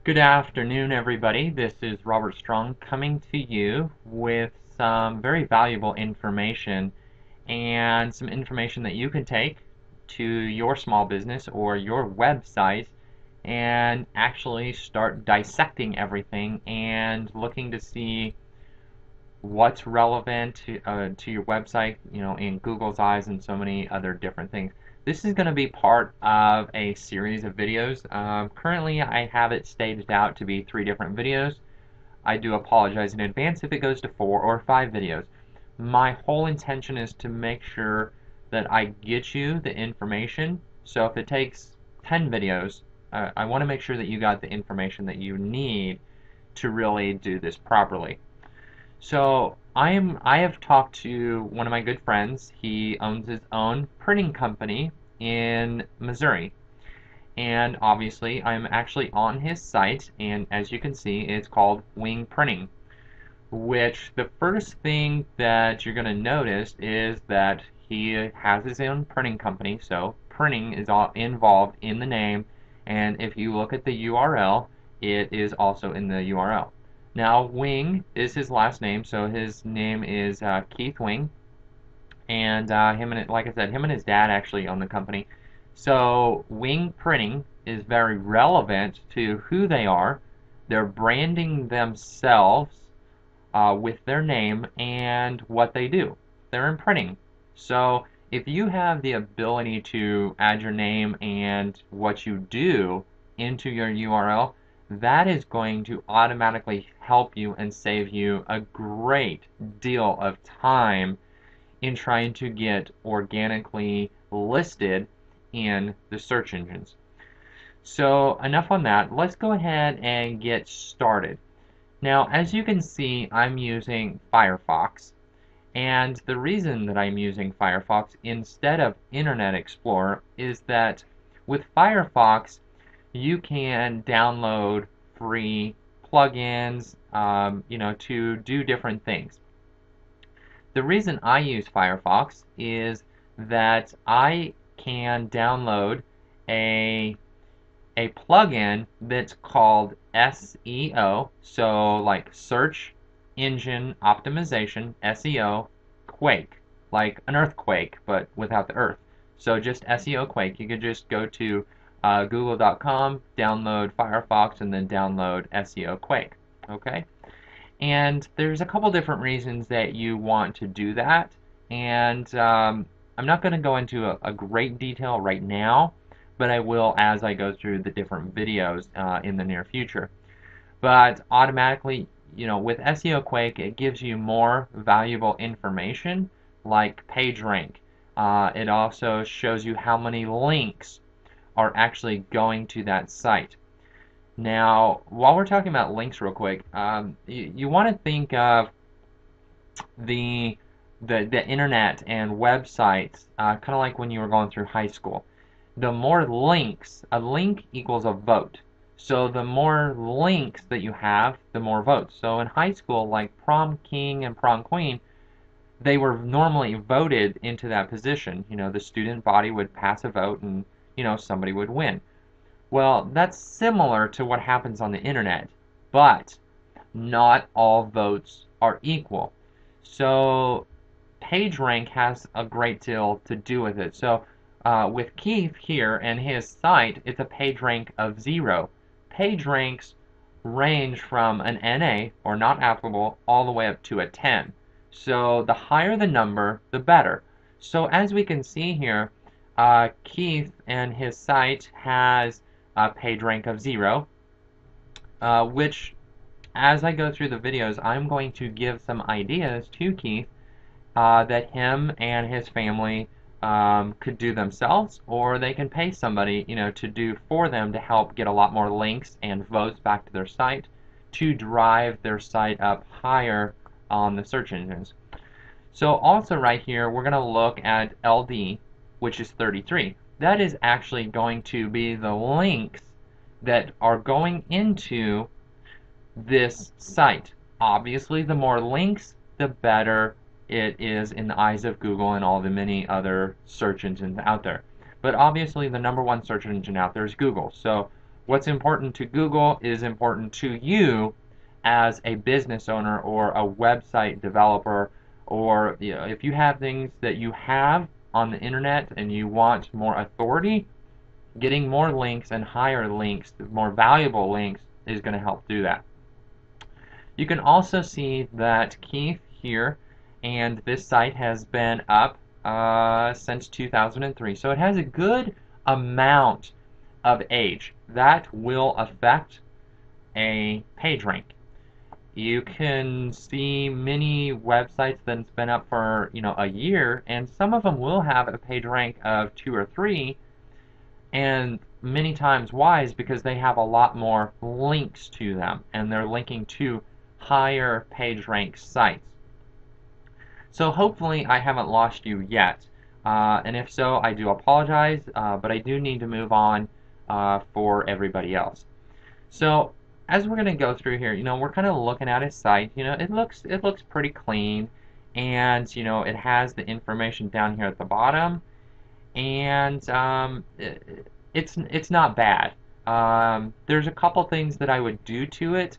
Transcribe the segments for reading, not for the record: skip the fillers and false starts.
Good afternoon, everybody. This is Robert Strong coming to you with some very valuable information and some information that you can take to your small business or your website and actually start dissecting everything and looking to see what's relevant to your website, in Google's eyes and so many other different things. This is going to be part of a series of videos. Currently, I have it staged out to be 3 different videos. I do apologize in advance if it goes to 4 or 5 videos. My whole intention is to make sure that I get you the information. So if it takes 10 videos, I want to make sure that you got the information that you need to really do this properly. So I have talked to one of my good friends. He owns his own printing company in Missouri. And obviously I'm actually on his site, and as you can see, it's called Wing Printing, which the first thing that you're going to notice is that he has his own printing company, so printing is all involved in the name, and if you look at the URL, it is also in the URL. Now, Wing is his last name, so his name is Keith Wing, and like I said, him and his dad actually own the company. So Wing Printing is very relevant to who they are. They're branding themselves with their name and what they do. They're in printing. So if you have the ability to add your name and what you do into your URL, that is going to automatically help you and save you a great deal of time in trying to get organically listed in the search engines. So enough on that. Let's go ahead and get started. Now, as you can see, I'm using Firefox. And the reason that I'm using Firefox instead of Internet Explorer is that with Firefox, you can download free plugins, to do different things. The reason I use Firefox is that I can download a plugin that's called SEO, so like search engine optimization, SEO Quake, like an earthquake but without the earth. So just SEO Quake. You could just go to google.com, download Firefox, and then download SEO Quake. Okay? And there's a couple different reasons that you want to do that. And I'm not going to go into a great detail right now, but I will as I go through the different videos in the near future. But automatically, with SEO Quake, it gives you more valuable information like PageRank. It also shows you how many links are actually going to that site. Now, while we're talking about links real quick, you want to think of the the internet and websites, kind of like when you were going through high school. The more links, a link equals a vote. So the more links that you have, the more votes. So in high school, like prom king and prom queen, they were normally voted into that position. The student body would pass a vote and, somebody would win. Well, that's similar to what happens on the internet, but not all votes are equal. So PageRank has a great deal to do with it. So with Keith here and his site, it's a PageRank of 0. PageRanks range from an NA, or not applicable, all the way up to a 10. So the higher the number, the better. So as we can see here, Keith and his site has a PageRank of 0, which as I go through the videos, I'm going to give some ideas to Keith that him and his family could do themselves, or they can pay somebody, to do for them to help get a lot more links and votes back to their site to drive their site up higher on the search engines. So also right here, we're going to look at LD, which is 33. That is actually going to be the links that are going into this site. Obviously, the more links, the better it is in the eyes of Google and all the many other search engines out there. But obviously, the number one search engine out there is Google. So what's important to Google is important to you as a business owner or a website developer, or if you have things that you have on the internet and you want more authority, getting more links and higher links, more valuable links, is going to help do that. You can also see that Keith here, and this site has been up since 2003, so it has a good amount of age. That will affect a page rank. You can see many websites that's been up for a year, and some of them will have a page rank of 2 or 3, and many times why is because they have a lot more links to them, and they're linking to higher page rank sites. So hopefully I haven't lost you yet, and if so, I do apologize, but I do need to move on for everybody else. So as we're going to go through here, we're kind of looking at his site. It looks pretty clean, and it has the information down here at the bottom, and it's not bad. There's a couple things that I would do to it,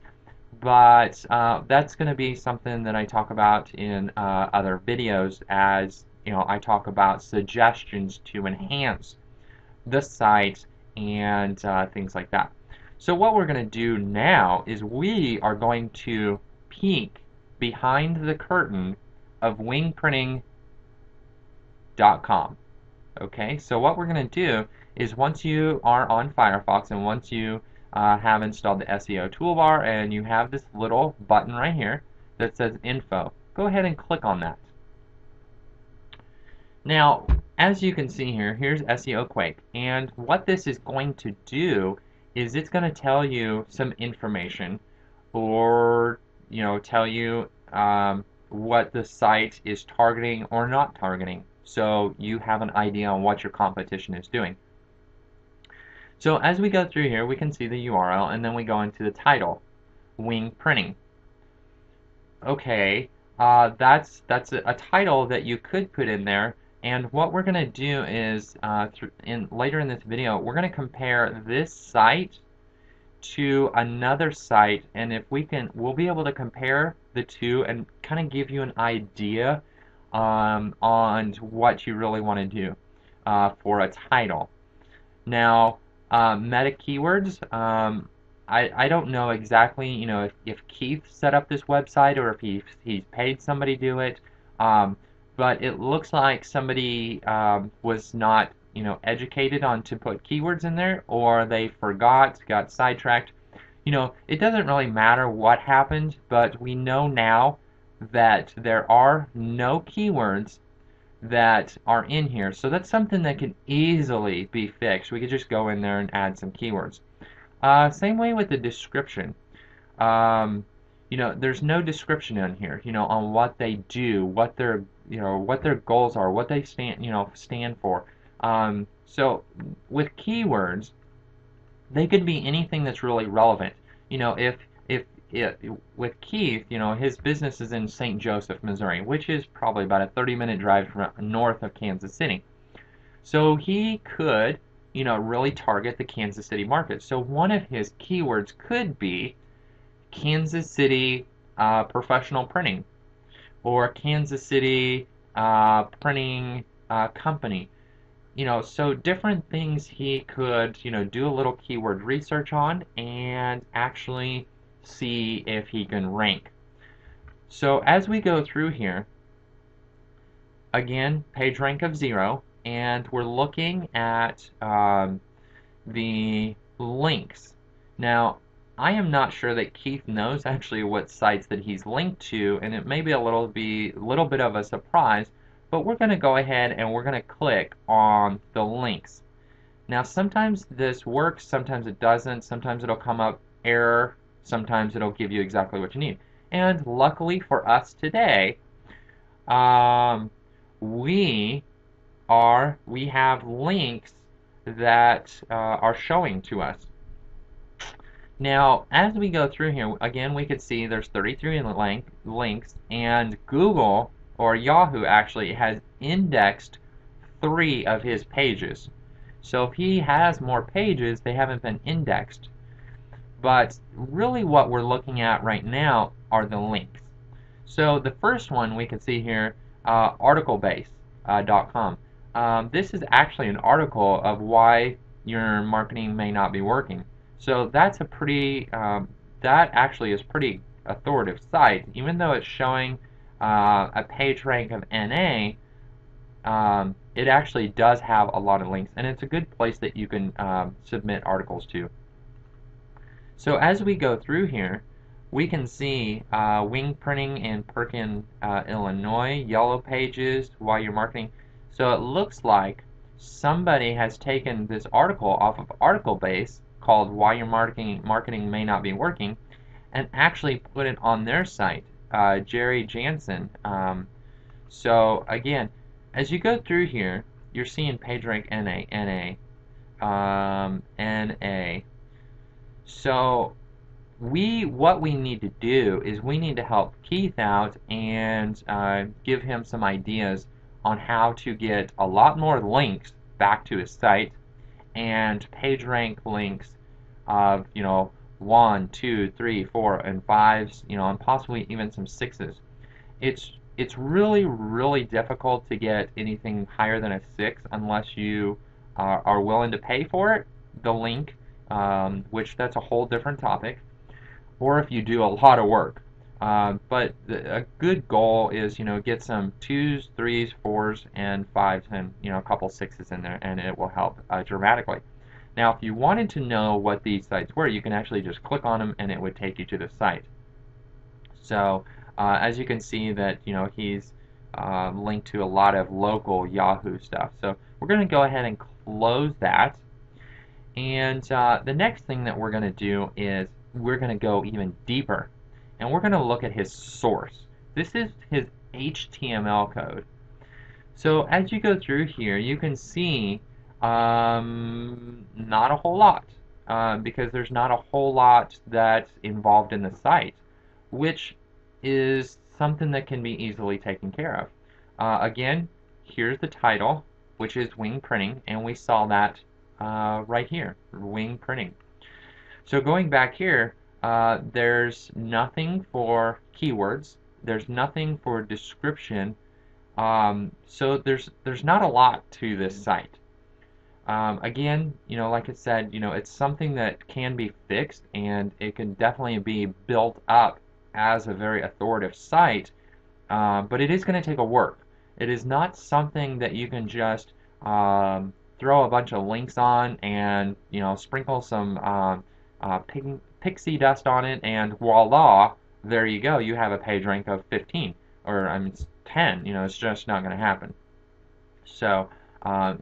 but that's going to be something that I talk about in other videos, as I talk about suggestions to enhance the site and things like that. So what we're going to do now is we are going to peek behind the curtain of wingprinting.com. Okay, so what we're going to do is, once you are on Firefox and once you have installed the SEO toolbar and you have this little button right here that says info, go ahead and click on that. Now, as you can see here, here's SEO Quake, and what this is going to do is it's going to tell you some information, or tell you what the site is targeting or not targeting, so you have an idea on what your competition is doing. So as we go through here, we can see the URL, and then we go into the title, Wing Printing. Okay, that's a title that you could put in there, and what we're going to do is later in this video, we're going to compare this site to another site, and if we'll be able to compare the two and kind of give you an idea on what you really want to do for a title. Now, meta keywords, I don't know exactly if Keith set up this website or if he's paid somebody to do it, but it looks like somebody was not educated on to put keywords in there, or they forgot, got sidetracked. It doesn't really matter what happened, but we know now that there are no keywords that are in here, so that's something that can easily be fixed. We could just go in there and add some keywords. Same way with the description. There's no description in here, on what they do, what their goals are, what they stand for. So with keywords, they could be anything that's really relevant. With Keith, his business is in St. Joseph, Missouri, which is probably about a 30-minute drive from north of Kansas City. So he could, really target the Kansas City market. So one of his keywords could be Kansas City professional printing, or Kansas City printing company. So different things he could, do a little keyword research on and actually see if he can rank. So as we go through here, again, page rank of 0, and we're looking at the links. Now, I am not sure that Keith knows actually what sites that he's linked to, and it may be a little bit of a surprise, but we're going to go ahead and we're going to click on the links. Now, sometimes this works, sometimes it doesn't, sometimes it'll come up error, sometimes it'll give you exactly what you need. And luckily for us today, we have links that are showing to us. Now, as we go through here, again, we could see there's 33 links, and Google, or Yahoo actually, has indexed 3 of his pages. So if he has more pages, they haven't been indexed. But really what we're looking at right now are the links. So the first one we can see here, articlebase.com. This is actually an article of why your marketing may not be working. So that's a that actually is pretty authoritative site. Even though it's showing a page rank of NA, it actually does have a lot of links, and it's a good place that you can submit articles to. So as we go through here, we can see Wing Printing in Perkin, Illinois, Yellow Pages, Why You're Marketing. So it looks like somebody has taken this article off of ArticleBase called Why Your Marketing May Not Be Working and actually put it on their site, Jerry Jansen. So again, as you go through here, you're seeing PageRank NA, NA. So what we need to do is we need to help Keith out and give him some ideas on how to get a lot more links back to his site and page rank links of 1, 2, 3, 4, and 5s, and possibly even some 6s. It's really difficult to get anything higher than a 6 unless you are willing to pay for it, the link, which that's a whole different topic, or if you do a lot of work. But a good goal is, get some 2s, 3s, 4s, and 5s, and a couple 6s in there, and it will help dramatically. Now, if you wanted to know what these sites were, you can actually just click on them, and it would take you to the site. So, as you can see that, he's linked to a lot of local Yahoo stuff. So, we're going to go ahead and close that. And the next thing that we're going to do is we're going to go even deeper, and we're going to look at his source. This is his HTML code. So as you go through here, you can see not a whole lot, because there's not a whole lot that's involved in the site, which is something that can be easily taken care of. Again, here's the title, which is Wing Printing, and we saw that right here, Wing Printing. So going back here, there's nothing for keywords. There's nothing for description. So there's not a lot to this site. Again, like I said, it's something that can be fixed, and it can definitely be built up as a very authoritative site. But it is going to take a work. It is not something that you can just throw a bunch of links on and sprinkle some pixie dust on it, and voila, there you go, you have a page rank of 15, or I mean 10. It's just not going to happen. So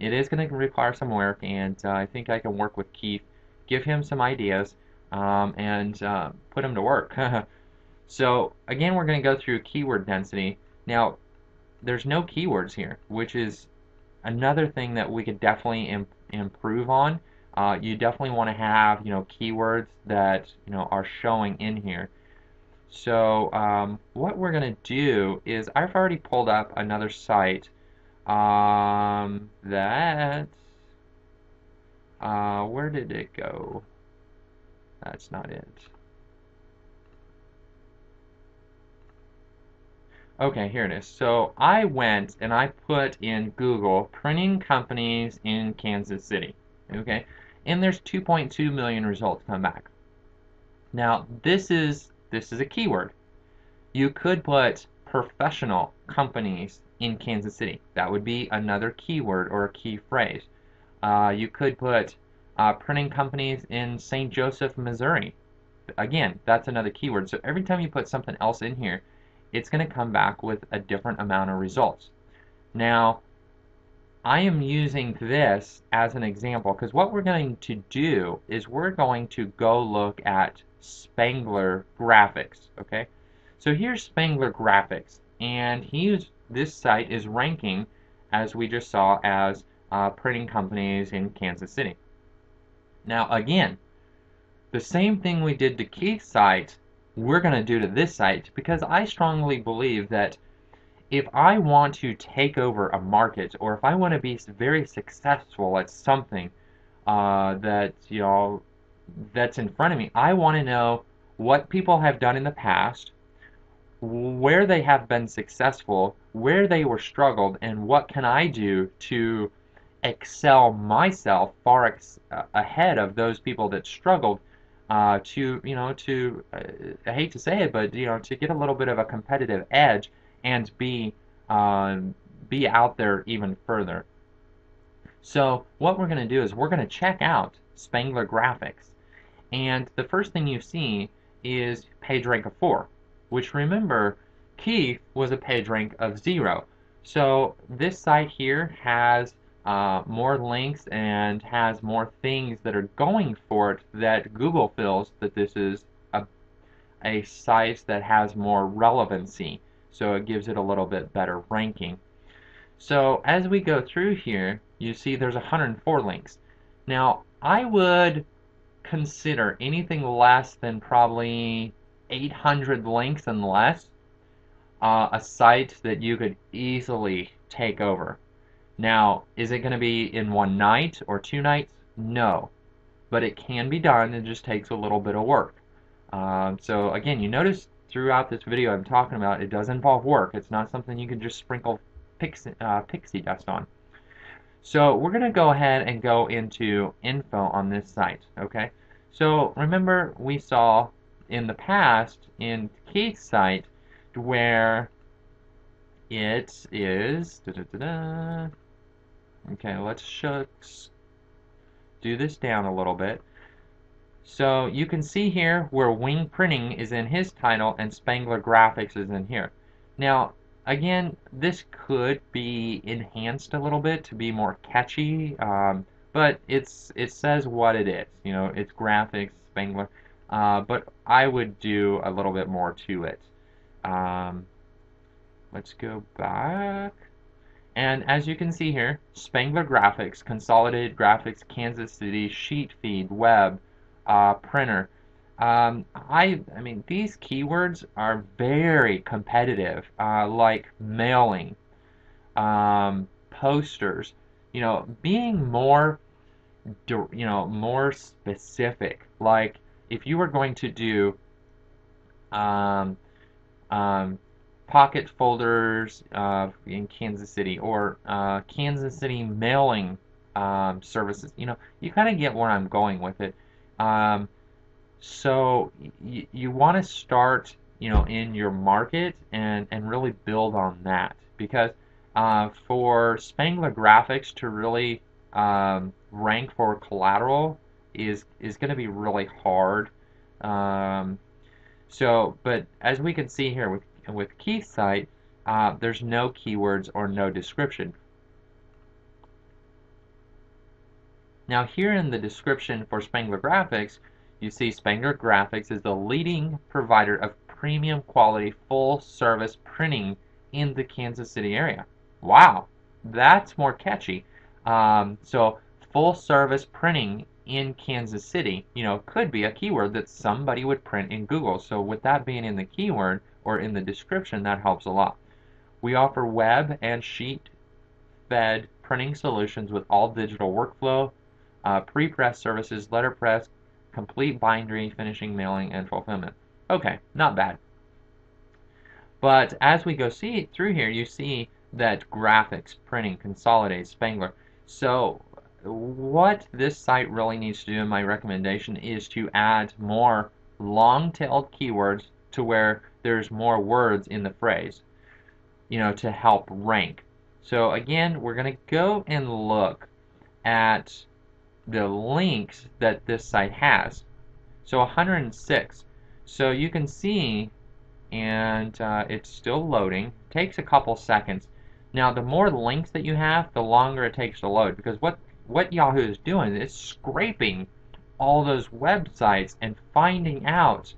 it is going to require some work, and I think I can work with Keith, give him some ideas, and put him to work. So again, we're going to go through keyword density. Now, there's no keywords here, which is another thing that we could definitely improve on. You definitely want to have keywords that are showing in here. So what we're going to do is, I've already pulled up another site that where did it go? That's not it. Okay, here it is. So I went and I put in Google printing companies in Kansas City. Okay, and there's 2.2 million results come back. Now this is a keyword. You could put professional companies in Kansas City. That would be another keyword or a key phrase. You could put printing companies in St. Joseph, Missouri. Again, that's another keyword. So every time you put something else in here, it's going to come back with a different amount of results. Now, I am using this as an example because what we're going to do is we're going to go look at Spangler Graphics. Okay, so here's Spangler Graphics, and this site is ranking, as we just saw, as printing companies in Kansas City. Now, again, the same thing we did to Keith's site, we're going to do to this site, because I strongly believe that if I want to take over a market, or if I want to be very successful at something that that's in front of me, I want to know what people have done in the past, where they have been successful, where they were struggled, and what can I do to excel myself far ahead of those people that struggled, I hate to say it, but to get a little bit of a competitive edge and be out there even further. So what we're going to do is we're going to check out Spangler Graphics. And the first thing you see is PageRank of 4, which, remember, Keith was a PageRank of 0. So this site here has more links and has more things that are going for it that Google feels that this is a site that has more relevancy. So it gives it a little bit better ranking. So as we go through here, you see there's 104 links. Now, I would consider anything less than probably 800 links and less a site that you could easily take over. Now, is it going to be in one night or 2 nights? No. But it can be done. It just takes a little bit of work. So again, you notice throughout this video I'm talking about, it does involve work. It's not something you can just sprinkle pixie dust on. So we're going to go ahead and go into info on this site, okay? So remember we saw in the past in Keith's site where it is, okay, let's do this down a little bit. So you can see here where Wing Printing is in his title and Spangler Graphics is in here. Now, again, this could be enhanced a little bit to be more catchy, but it says what it is. It's graphics, Spangler, but I would do a little bit more to it. Let's go back. And as you can see here, Spangler Graphics, Consolidated Graphics, Kansas City, Sheet Feed, Web, Printer. I mean, these keywords are very competitive, like mailing, posters. Being more, more specific. Like if you were going to do um, pocket folders in Kansas City, or Kansas City mailing services. You kind of get where I'm going with it. So you want to start, in your market and really build on that, because for Spangler Graphics to really rank for collateral is going to be really hard. But as we can see here with Keith's site, there's no keywords or no description. Now here in the description for Spangler Graphics, you see Spangler Graphics is the leading provider of premium quality full service printing in the Kansas City area. Wow, that's more catchy. So full service printing in Kansas City, could be a keyword that somebody would print in Google. So with that being in the keyword or in the description, that helps a lot. We offer web and sheet fed printing solutions with all digital workflow, pre-press services, letterpress, complete bindery, finishing, mailing, and fulfillment. Okay, not bad. But as we go through here, you see that graphics, printing, consolidate, Spangler. So what this site really needs to do, in my recommendation, is to add more long-tailed keywords to where there's more words in the phrase, to help rank. So again, we're going to go and look at the links that this site has. So 106. So you can see, and it's still loading. It takes a couple seconds. Now, the more links that you have, the longer it takes to load, because what Yahoo is doing is scraping all those websites and finding out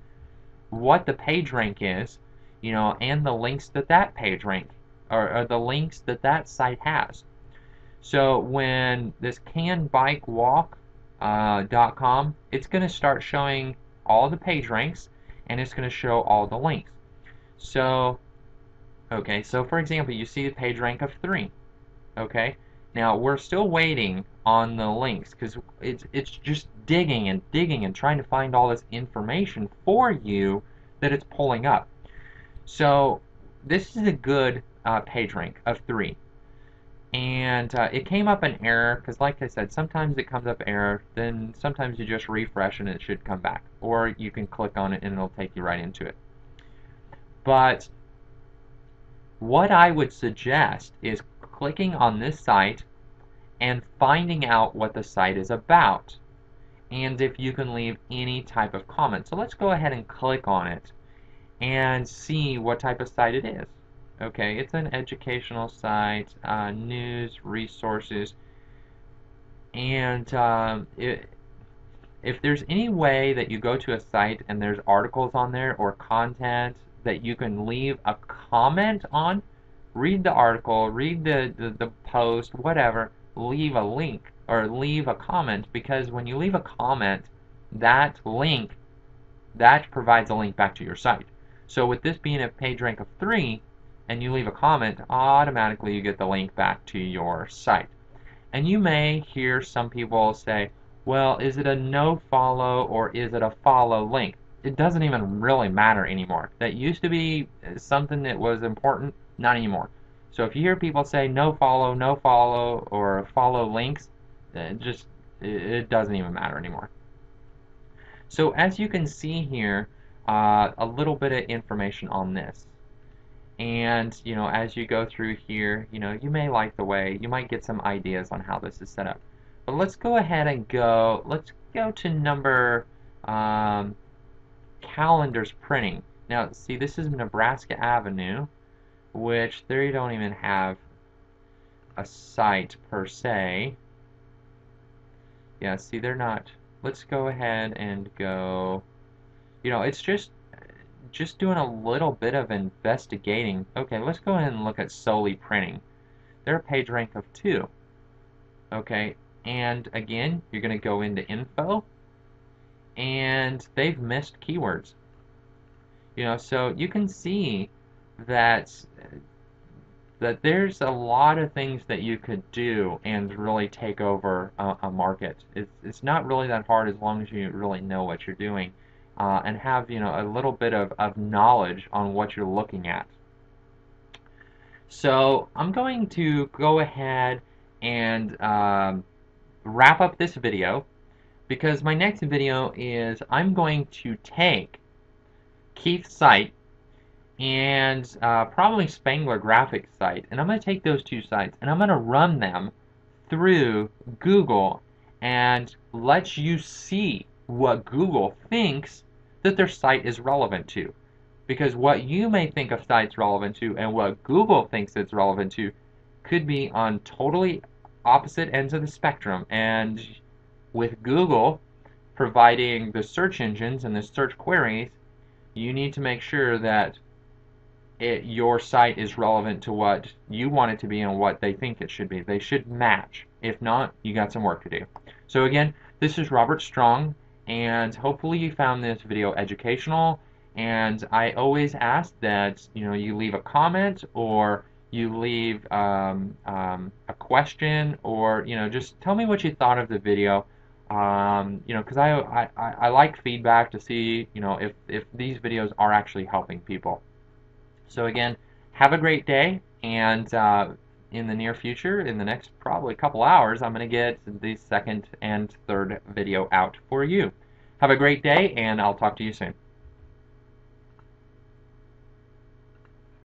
what the page rank is, and the links that page rank, or the links that site has. So when this canbikewalk.com, it's going to start showing all the page ranks, and it's going to show all the links. So Okay, so for example, you see the page rank of 3. Okay, now we're still waiting on the links because it's just digging and digging and trying to find all this information for you that it's pulling up. So this is a good page rank of 3. And it came up an error because, like I said, sometimes it comes up error, then sometimes you just refresh and it should come back. Or you can click on it and it'll take you right into it. But what I would suggest is clicking on this site and finding out what the site is about, and if you can leave any type of comment. So let's go ahead and click on it and see what type of site it is. Okay, it's an educational site, news, resources, and if there's any way that you go to a site and there's articles on there or content that you can leave a comment on, read the article, read the post, whatever, leave a link or leave a comment, because when you leave a comment, that link, that provides a link back to your site. So with this being a page rank of 3, and you leave a comment, automatically you get the link back to your site. And you may hear some people say, well, is it a no follow or is it a follow link? It doesn't even really matter anymore. That used to be something that was important, not anymore. So if you hear people say no follow, or follow links, it doesn't even matter anymore. So as you can see here, a little bit of information on this. And, as you go through here, you may like the way, you might get some ideas on how this is set up. But let's go ahead and let's go to number, calendars printing. Now, see, this is Nebraska Avenue, which they don't even have a site per se. Yeah, see, they're not. Let's go ahead and go, it's just doing a little bit of investigating. Okay, let's go ahead and look at solely printing. They're a page rank of 2. Okay, and again, you're going to go into info, and they've missed keywords. So you can see that there's a lot of things that you could do and really take over a market. It's not really that hard as long as you really know what you're doing. And have a little bit of knowledge on what you're looking at. So I'm going to go ahead and wrap up this video, because my next video is I'm going to take Keith's site and probably Spangler Graphics site, and I'm going to take those 2 sites and I'm going to run them through Google and let you see what Google thinks that their site is relevant to. Because what you may think a site's relevant to and what Google thinks it's relevant to could be on totally opposite ends of the spectrum. And with Google providing the search engines and the search queries, you need to make sure that your site is relevant to what you want it to be and what they think it should be. They should match. If not, you got some work to do. So again, this is Robert Strong, and hopefully you found this video educational. And I always ask that you leave a comment, or you leave a question, or just tell me what you thought of the video. Because I like feedback to see if these videos are actually helping people. So again, have a great day, and in the near future, in the next probably couple hours, I'm going to get the 2nd and 3rd video out for you. Have a great day, and I'll talk to you soon.